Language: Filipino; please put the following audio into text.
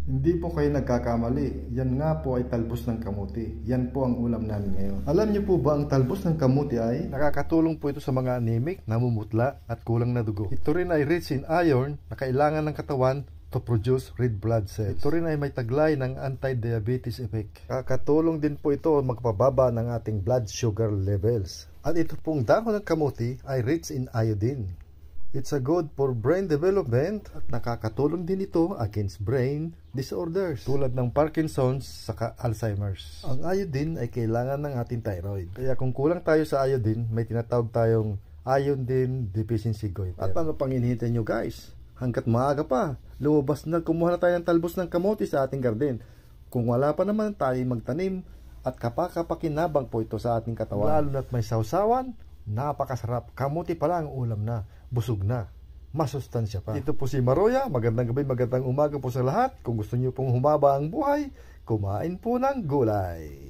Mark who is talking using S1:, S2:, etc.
S1: Hindi po kayo nagkakamali. Yan nga po ay talbos ng kamuti. Yan po ang ulam namin ngayon. Alam niyo po ba ang talbos ng kamuti ay nakakatulong po ito sa mga anemic, namumutla at kulang na dugo. Ito rin ay rich in iron na kailangan ng katawan to produce red blood cells. Ito rin ay may taglay ng anti-diabetes effect. Kakatulong din po ito magpababa ng ating blood sugar levels. At ito pong dahon ng kamuti ay rich in iodine. It's a good for brain development at nakakatulong din ito against brain disorders tulad ng Parkinson's saka Alzheimer's. Ang iodine ay kailangan ng ating thyroid. Kaya kung kulang tayo sa iodine, may tinatawag tayong iodine deficiency goiter. At ano pang hinihintay nyo guys? Hanggat maaga pa, lumabas na kumuha na tayo ng talbos ng kamote sa ating garden. Kung wala pa naman tayo magtanim at kapakapakinabang po ito sa ating katawan. Lalo na't may sausawan, napakasarap. Kamote pala ang ulam na. Busog na, masustansya pa. Ito po si Maroya, magandang gabi, magandang umaga po sa lahat. Kung gusto niyo pong humaba ang buhay, kumain po ng gulay.